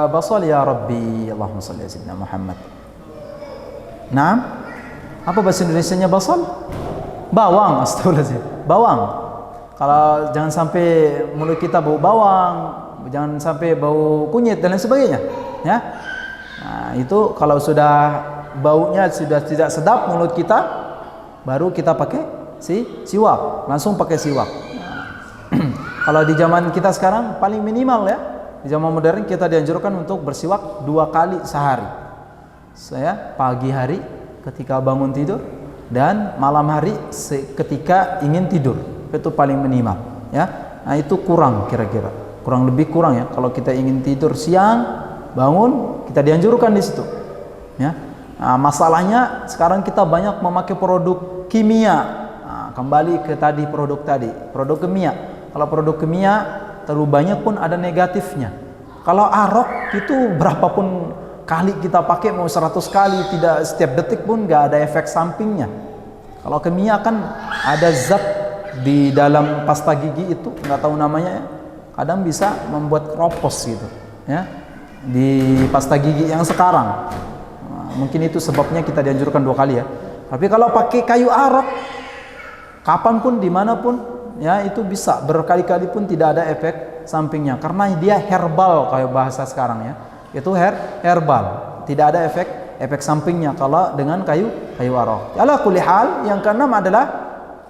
basal ya Rabbi, Allahumma salli ala sayyidina Muhammad. Naam. Apa bahasa Indonesianya basal? Bawang, astagfirullahaladzim. Bawang. Kalau jangan sampai mulut kita bau bawang, jangan sampai bau kunyit dan lain sebagainya, ya. Nah, itu kalau sudah baunya sudah tidak sedap mulut kita, baru kita pakai siwak, langsung pakai siwak. Nah, kalau di zaman kita sekarang paling minimal ya, di zaman modern kita dianjurkan untuk bersiwak 2 kali sehari. Saya pagi hari ketika bangun tidur dan malam hari ketika ingin tidur. Itu paling minimal ya. Nah, itu kurang kira-kira. Kurang lebih kurang ya. Kalau kita ingin tidur siang, bangun, kita dianjurkan di situ. Ya. Nah, masalahnya sekarang kita banyak memakai produk kimia. Nah, kembali ke tadi produk kimia. Kalau produk kimia terlalu banyak pun ada negatifnya. Kalau arok itu berapapun kali kita pakai, mau 100 kali, tidak setiap detik pun nggak ada efek sampingnya. Kalau kimia kan ada zat di dalam pasta gigi itu, nggak tahu namanya ya, kadang bisa membuat keropos gitu ya di pasta gigi yang sekarang. Nah, mungkin itu sebabnya kita dianjurkan 2 kali ya. Tapi kalau pakai kayu arok, kapanpun dimanapun ya, itu bisa berkali-kali pun tidak ada efek sampingnya, karena dia herbal kayak bahasa sekarang ya. Itu herbal, tidak ada efek sampingnya kalau dengan kayu arok. Ala kulli hal, yang keenam adalah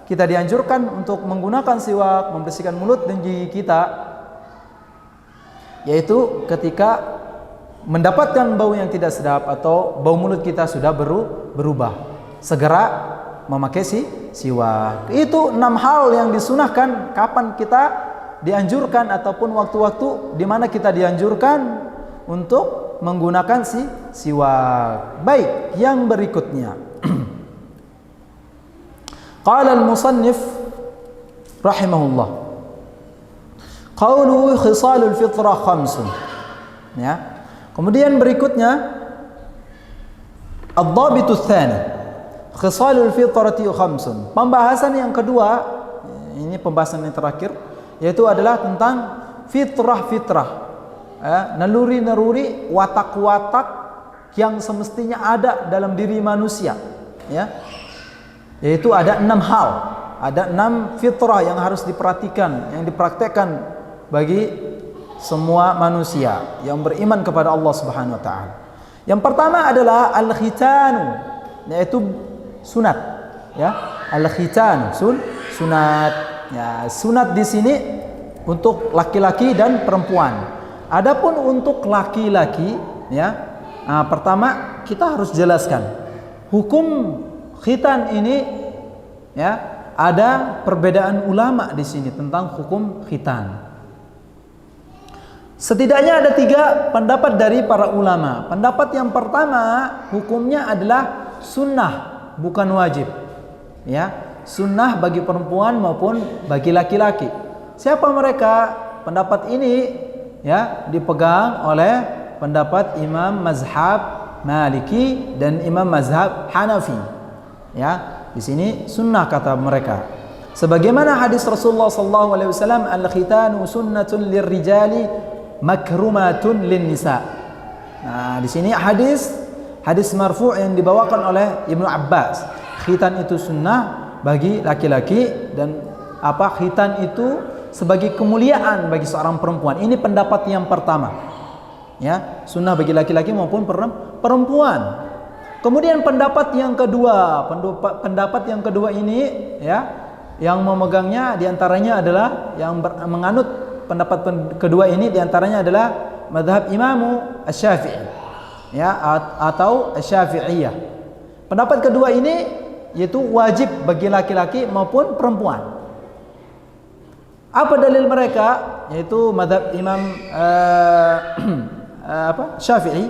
kita dianjurkan untuk menggunakan siwak, membersihkan mulut dan gigi kita, yaitu ketika mendapatkan bau yang tidak sedap atau bau mulut kita sudah berubah, segera memakai siwak. Itu 6 hal yang disunahkan kapan kita dianjurkan, ataupun waktu-waktu di mana kita dianjurkan untuk menggunakan siwak. Baik, yang berikutnya. Qala al-musannif rahimahullah, qawluhu khisalul fitrah khamsun. Ya. Kemudian berikutnya ad-dhabitu tsani, khisalul fitrati khamsun. Pembahasan yang kedua, ini pembahasan yang terakhir, yaitu adalah tentang fitrah. Naluri-naluri, watak-watak yang semestinya ada dalam diri manusia ya. Yaitu ada 6 hal, ada 6 fitrah yang harus diperhatikan, yang dipraktekkan bagi semua manusia yang beriman kepada Allah Subhanahu wa taala. Yang pertama adalah al-khitanu, yaitu sunat ya. Al-khitan, sunat ya. Sunat di sini untuk laki-laki dan perempuan. Adapun untuk laki-laki ya, pertama kita harus jelaskan hukum khitan ini ya. Ada perbedaan ulama di sini tentang hukum khitan. Setidaknya ada 3 pendapat dari para ulama. Pendapat yang pertama, hukumnya adalah sunnah, bukan wajib ya. Sunnah bagi perempuan maupun bagi laki-laki. Siapa mereka? Pendapat ini ya dipegang oleh pendapat Imam Mazhab Maliki dan Imam Mazhab Hanafi. Ya, di sini sunnah kata mereka. Sebagaimana hadis Rasulullah sallallahu alaihi wasallam, al-khitanu sunnatun lirrijali makrumatun linnisa. Nah, di sini hadis marfu' yang dibawakan oleh Ibnu Abbas. Khitan itu sunnah bagi laki-laki dan khitan itu sebagai kemuliaan bagi seorang perempuan. Ini pendapat yang pertama. Ya, sunnah bagi laki-laki maupun perempuan. Kemudian pendapat yang kedua ini, ya, yang memegangnya diantaranya adalah yang menganut pendapat kedua ini diantaranya adalah madhab Imam Asy-Syafi'i, ya, atau Asy-Syafi'iyah. Pendapat kedua ini yaitu wajib bagi laki-laki maupun perempuan. Apa dalil mereka? Yaitu madhab Imam Syafi'i,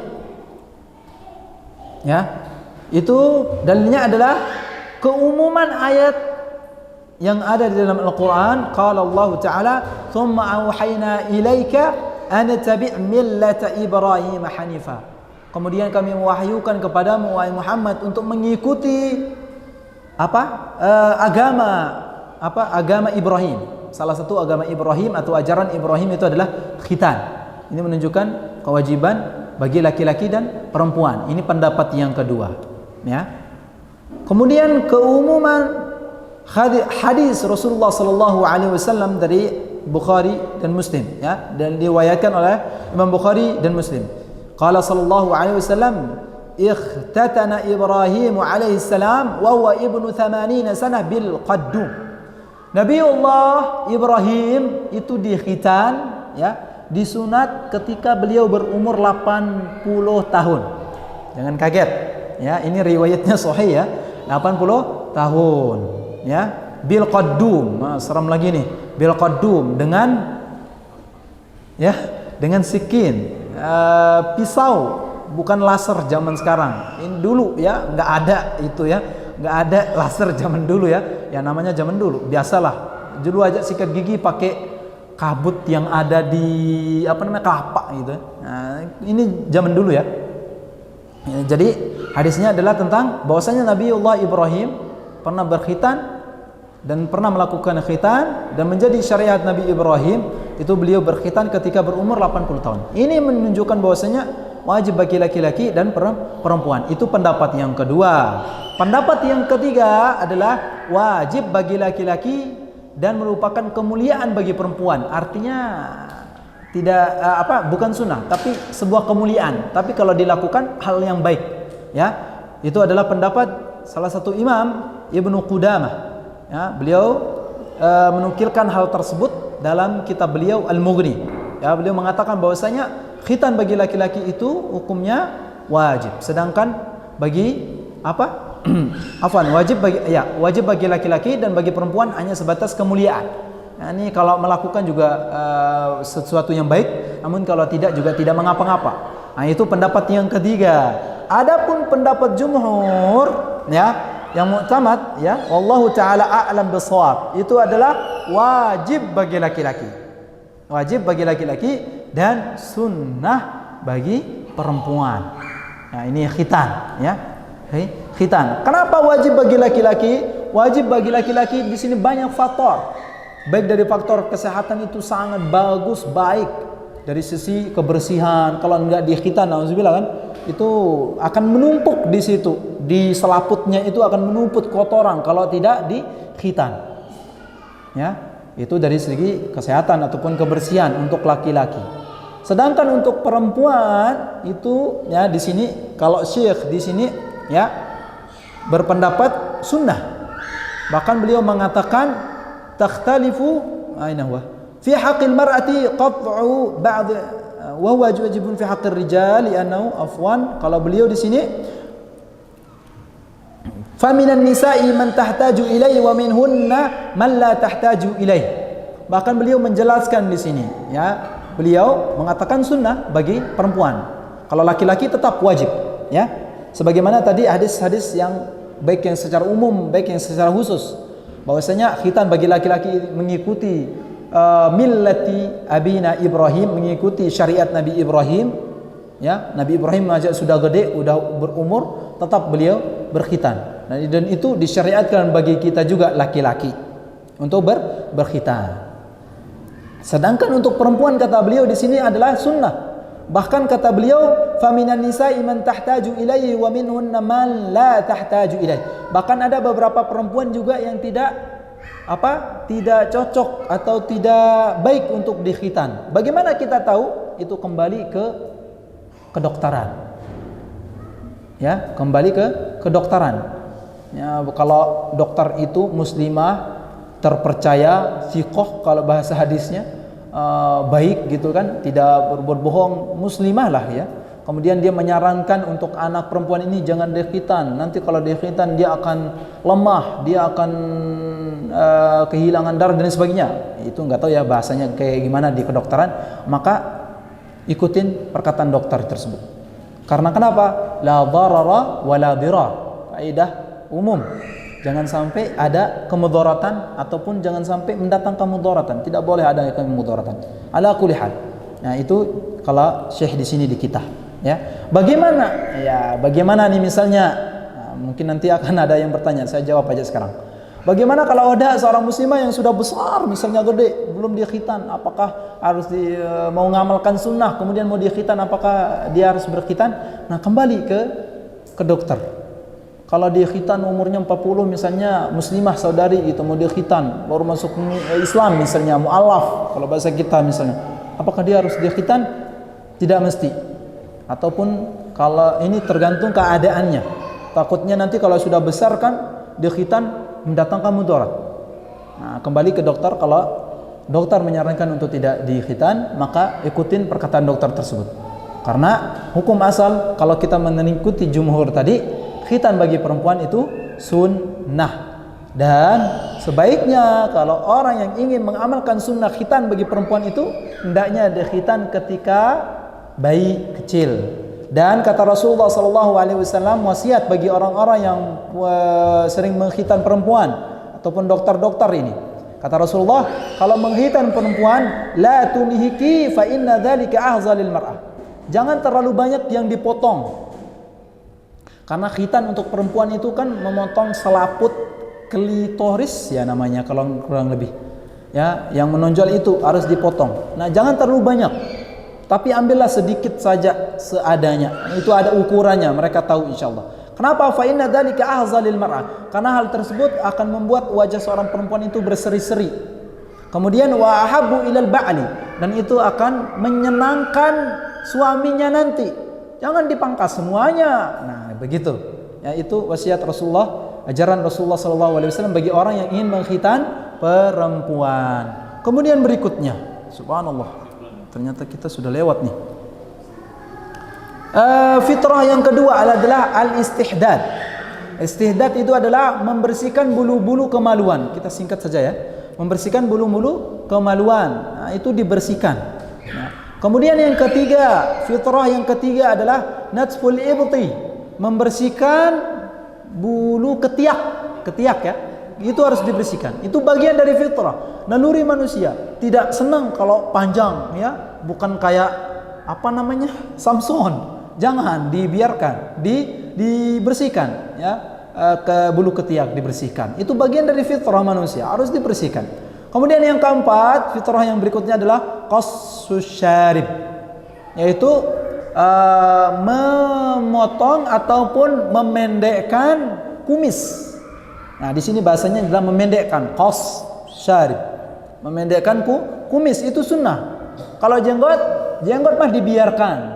ya, itu dalilnya adalah keumuman ayat yang ada di dalam Al-Quran. Qala Allah Ta'ala, thumma awhayna ilaika an tabi' millata Ibrahim hanifa. Kemudian kami mewahyukan kepadamu wahai Muhammad untuk mengikuti agama Ibrahim. Salah satu agama Ibrahim atau ajaran Ibrahim itu adalah khitan. Ini menunjukkan kewajiban bagi laki-laki dan perempuan. Ini pendapat yang kedua, ya. Kemudian keumuman hadis Rasulullah sallallahu alaihi wasallam dari Bukhari dan Muslim, ya, dan diriwayatkan oleh Imam Bukhari dan Muslim. Qala sallallahu alaihi wasallam, ikhtatana Ibrahim alaihi salam wa huwa ibnu 80 sanah bil qaddum. Nabiullah Ibrahim itu dikhitan, ya, disunat ketika beliau berumur 80 tahun. Jangan kaget, ya, ini riwayatnya sahih, ya, 80 tahun, ya, bil qaddum. Seram lagi nih, bil qaddum dengan, ya, dengan sikin, pisau, bukan laser zaman sekarang. Ini dulu, ya, nggak ada itu, ya, nggak ada laser zaman dulu, ya. Ya namanya zaman dulu, biasalah. Dulu aja sikat gigi pakai kabut yang ada di kelapa gitu. Nah, ini zaman dulu, ya. Jadi hadisnya adalah tentang bahwasanya Nabiullah Ibrahim pernah berkhitan dan pernah melakukan khitan, dan menjadi syariat Nabi Ibrahim itu beliau berkhitan ketika berumur 80 tahun. Ini menunjukkan bahwasanya wajib bagi laki-laki dan perempuan. Itu pendapat yang kedua. Pendapat yang ketiga adalah wajib bagi laki-laki dan merupakan kemuliaan bagi perempuan. Artinya tidak bukan sunnah, tapi sebuah kemuliaan. Tapi kalau dilakukan hal yang baik, ya. Itu adalah pendapat salah satu imam, Ibnu Qudamah, ya. Beliau menukilkan hal tersebut dalam kitab beliau Al-Mughni. Ya, beliau mengatakan bahwasanya khitan bagi laki-laki itu hukumnya wajib, sedangkan bagi wajib bagi laki-laki dan bagi perempuan hanya sebatas kemuliaan. Nah, ini kalau melakukan juga sesuatu yang baik, namun kalau tidak juga tidak mengapa-ngapa. Nah, itu pendapat yang ketiga. Adapun pendapat jumhur, ya, yang mu'tamad, ya, wallahu taala a'lam bishawab, itu adalah wajib bagi laki-laki. Wajib bagi laki-laki dan sunnah bagi perempuan. Nah, ini khitan, ya. Khitan. Kenapa wajib bagi laki-laki? Wajib bagi laki-laki di sini banyak faktor. Baik dari faktor kesehatan itu sangat bagus, baik dari sisi kebersihan. Kalau enggak di khitan, nauzubillah, kan, itu akan menumpuk di situ, di selaputnya itu akan menumpuk kotoran kalau tidak di khitan. Ya, itu dari segi kesehatan ataupun kebersihan untuk laki-laki. Sedangkan untuk perempuan itu, ya, di sini kalau Syekh di sini, ya, berpendapat sunnah. Bahkan beliau mengatakan takhtalifu fi haqqil mar'ati qat'u ba'd wa huwa wajibun fi haqqir rijal li'annahu afwan. Kalau beliau di sini fa minan nisa'i man tahtaju ilaihi wa minhunna man la tahtaju ilaihi. Bahkan beliau menjelaskan di sini, ya, beliau mengatakan sunnah bagi perempuan. Kalau laki-laki tetap wajib, ya. Sebagaimana tadi hadis-hadis yang baik yang secara umum, baik yang secara khusus, bahwasanya khitan bagi laki-laki mengikuti millati abina Ibrahim, mengikuti syariat Nabi Ibrahim, ya. Nabi Ibrahim sudah gede, sudah berumur, tetap beliau berkhitan. Dan itu disyariatkan bagi kita juga laki-laki untuk berkhitan. Sedangkan untuk perempuan, kata beliau di sini adalah sunnah. Bahkan kata beliau, faminan nisa'i man tahtaju ilaihi wa minhunna man la tahtaju ilaihi. Bahkan ada beberapa perempuan juga yang tidak cocok atau tidak baik untuk dikhitan. Bagaimana kita tahu? Itu kembali ke kedokteran. Ya, kembali ke kedokteran. Ya, kalau dokter itu muslimah, terpercaya, thiqah kalau bahasa hadisnya, baik gitu kan, tidak berbuat bohong, muslimah lah ya. Kemudian dia menyarankan untuk anak perempuan ini jangan dikhitan. Nanti kalau dikhitan dia akan lemah, dia akan kehilangan darah dan sebagainya. Itu nggak tahu ya bahasanya kayak gimana di kedokteran. Maka ikutin perkataan dokter tersebut. Karena kenapa? La dharara wa la dirar. Kaidah umum. Jangan sampai ada kemudaratan ataupun jangan sampai mendatangkan mudaratan. Tidak boleh ada kemudaratan. Ala kulli hal. Nah, itu kalau Syekh di sini di kita. Ya, bagaimana? Ya, bagaimana nih misalnya? Nah, mungkin nanti akan ada yang bertanya. Saya jawab aja sekarang. Bagaimana kalau ada seorang muslimah yang sudah besar, misalnya gede, belum dia khitan? Apakah harus mau ngamalkan sunnah, kemudian mau dia khitan? Apakah dia harus berkhitan? Nah, kembali ke dokter. Kalau dia khitan umurnya 40 misalnya, muslimah saudari itu mau dia khitan, baru masuk Islam misalnya, mu'alaf kalau bahasa kita misalnya. Apakah dia harus dia khitan? Tidak mesti. Ataupun kalau ini tergantung keadaannya. Takutnya nanti kalau sudah besar kan dia khitan mendatangkan mudarat. Nah, kembali ke dokter. Kalau dokter menyarankan untuk tidak dikhitan, maka ikutin perkataan dokter tersebut. Karena hukum asal kalau kita mengikuti jumhur tadi, khitan bagi perempuan itu sunnah. Dan sebaiknya kalau orang yang ingin mengamalkan sunnah khitan bagi perempuan itu, hendaknya dia khitan ketika bayi kecil. Dan kata Rasulullah SAW, wasiat bagi orang-orang yang sering mengkhitan perempuan ataupun dokter-dokter ini. Kata Rasulullah, kalau mengkhitan perempuan, la tunihiki fa inna dzalika ahzalil mar'ah. Jangan terlalu banyak yang dipotong. Karena khitan untuk perempuan itu kan memotong selaput klitoris ya namanya kalau kurang lebih. Ya, yang menonjol itu harus dipotong. Nah, jangan terlalu banyak. Tapi ambillah sedikit saja seadanya. Itu ada ukurannya, mereka tahu insyaallah. Kenapa? Fa inna dzalika ahzalil mar'ah. Karena hal tersebut akan membuat wajah seorang perempuan itu berseri-seri. Kemudian wa ahabbu ilal ba'li, dan itu akan menyenangkan suaminya nanti. Jangan dipangkas semuanya. Nah, begitu. Ya, itu wasiat Rasulullah, ajaran Rasulullah SAW bagi orang yang ingin mengkhitan perempuan. Kemudian berikutnya, subhanallah. Ternyata kita sudah lewat nih. Fitrah yang kedua adalah al-istihdad. Istihdad itu adalah membersihkan bulu-bulu kemaluan. Kita singkat saja ya. Membersihkan bulu-bulu kemaluan. Nah, itu dibersihkan. Nah, kemudian yang ketiga, fitrah yang ketiga adalah natful ibti. Membersihkan bulu ketiak. Ketiak ya. Itu harus dibersihkan. Itu bagian dari fitrah. Naluri manusia tidak senang kalau panjang ya, bukan kayak apa namanya? Samson. Jangan dibiarkan, dibersihkan ya. Ke bulu ketiak dibersihkan. Itu bagian dari fitrah manusia, harus dibersihkan. Kemudian yang keempat, fitrah yang berikutnya adalah qassus syarib. Yaitu memotong ataupun memendekkan kumis. Nah, di sini bahasanya adalah memendekkan, qas syarib. Memendekkan kumis itu sunnah. Kalau jenggot mah dibiarkan.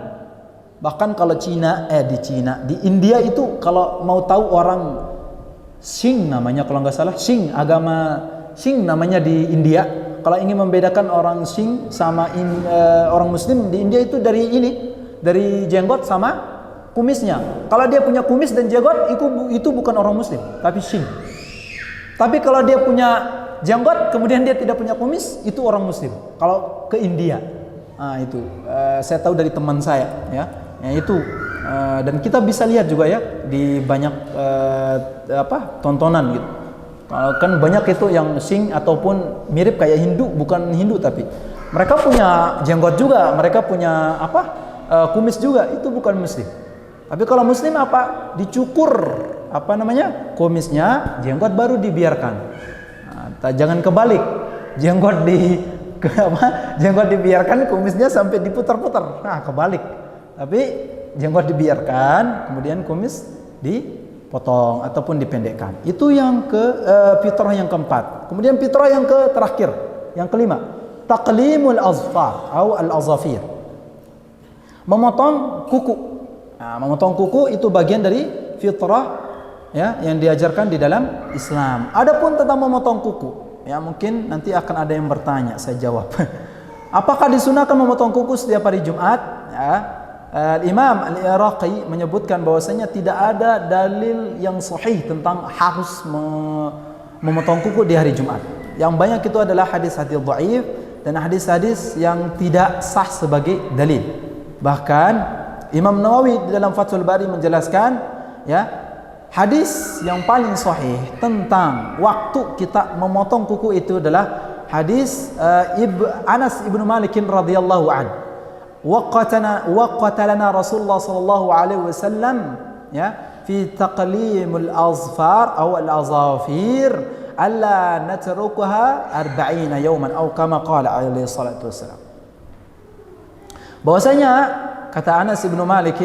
Bahkan kalau di India itu kalau mau tahu orang Singh namanya kalau nggak salah, agama Singh namanya di India. Kalau ingin membedakan orang Singh sama orang Muslim di India itu dari jenggot sama kumisnya. Kalau dia punya kumis dan jenggot itu bukan orang Muslim, tapi Singh. Tapi kalau dia punya jenggot kemudian dia tidak punya kumis, itu orang Muslim. Kalau ke India, itu saya tahu dari teman saya, ya itu dan kita bisa lihat juga ya di banyak tontonan gitu. Kan banyak itu yang Singh ataupun mirip kayak Hindu, bukan Hindu tapi mereka punya jenggot juga, mereka punya kumis juga, itu bukan Muslim. Tapi kalau Muslim dicukur kumisnya, jenggot baru dibiarkan. Jangan kebalik, jenggot dibiarkan, kumisnya sampai diputar-putar. Nah, kebalik. Tapi jenggot dibiarkan, kemudian kumis dipotong ataupun dipendekkan. Itu yang fitrah yang keempat. Kemudian fitrah yang terakhir, yang kelima, taqlimul azfar atau al-azafir. Memotong kuku. Nah, memotong kuku itu bagian dari fitrah ya yang diajarkan di dalam Islam. Adapun tentang memotong kuku, ya mungkin nanti akan ada yang bertanya, saya jawab. Apakah disunahkan memotong kuku setiap hari Jumat? Ya. Imam Al-Iraqi menyebutkan bahwasanya tidak ada dalil yang sahih tentang harus memotong kuku di hari Jumat. Yang banyak itu adalah hadis-hadis dhaif dan hadis-hadis yang tidak sah sebagai dalil. Bahkan Imam Nawawi di dalam Fathul Bari menjelaskan, ya, hadis yang paling sahih tentang waktu kita memotong kuku itu adalah hadis Anas ibnu Malik radhiyallahu anhu. Waqatalana Rasulullah sallallahu alaihi wasallam ya fi taqlimul azfar atau al-azafir alla natrukaha 40 yawman atau kama qala alaihi salatu wasallam. Bahwasanya kata Anas ibnu Malik,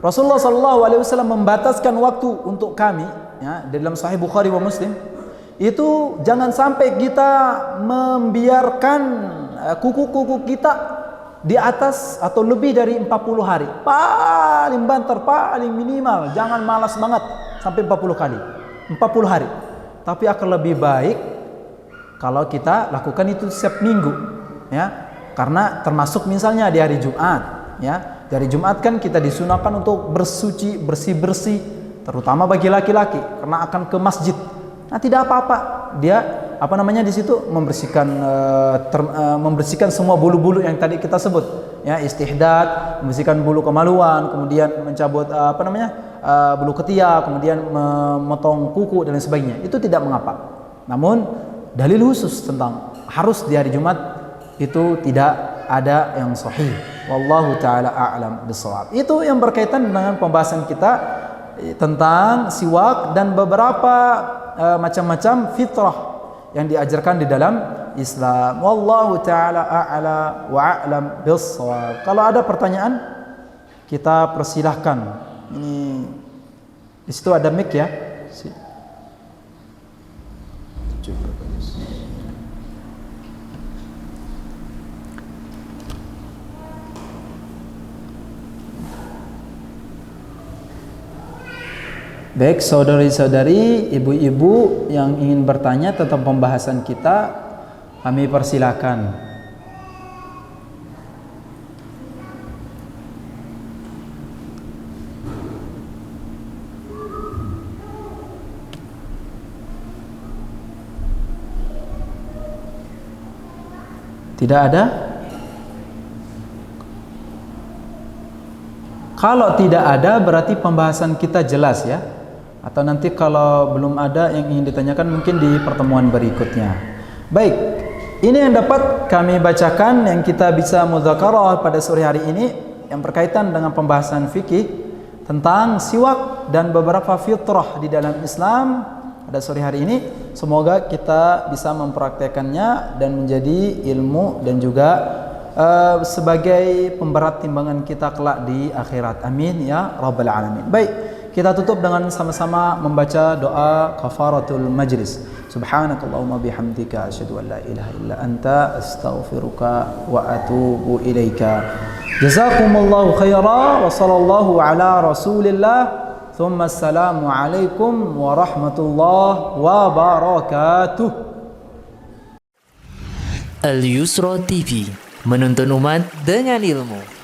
Rasulullah sallallahu alaihi wasallam membataskan waktu untuk kami ya dalam Sahih Bukhari wa Muslim itu jangan sampai kita membiarkan kuku-kuku kita di atas atau lebih dari 40 hari. Paling banter, paling minimal, jangan malas banget sampai 40 kali. 40 hari. Tapi akan lebih baik kalau kita lakukan itu setiap minggu, ya. Karena termasuk misalnya di hari Jumat, ya. Di hari Jumat kan kita disunahkan untuk bersuci, bersih-bersih, terutama bagi laki-laki karena akan ke masjid. Nah, tidak apa-apa. Dia di situ membersihkan semua bulu-bulu yang tadi kita sebut, ya, istihdad, membersihkan bulu kemaluan, kemudian mencabut bulu ketiak, kemudian memotong kuku dan lain sebagainya. Itu tidak mengapa. Namun dalil khusus tentang harus di hari Jumat itu tidak ada yang sahih. Wallahu taala a'lam bishawab. Itu yang berkaitan dengan pembahasan kita tentang siwak dan beberapa macam-macam fitrah yang diajarkan di dalam Islam. Wallahu taala a'la wa a'lam bis-shawab. Kalau ada pertanyaan kita persilahkan. Ini di situ ada mic ya. Baik, saudari-saudari, ibu-ibu yang ingin bertanya tentang pembahasan kita, kami persilakan. Tidak ada? Kalau tidak ada berarti pembahasan kita jelas ya. Atau nanti kalau belum ada yang ingin ditanyakan mungkin di pertemuan berikutnya. Baik, ini yang dapat kami bacakan yang kita bisa mudzakarah pada sore hari ini yang berkaitan dengan pembahasan fikih tentang siwak dan beberapa fitrah di dalam Islam pada sore hari ini. Semoga kita bisa mempraktekannya dan menjadi ilmu dan juga sebagai pemberat timbangan kita kelak di akhirat. Amin ya rabbal alamin. Baik, kita tutup dengan sama-sama membaca doa kafaratul majlis. Subhanakallahumma bihamdika asyhadu an la ilaha illa anta astaghfiruka wa atubu ilaika. Jazakumullahu khaira wa sallallahu ala Rasulillah. Thumma assalamu alaikum warahmatullahi wabarakatuh. Al Yusra TV, menuntun umat dengan ilmu.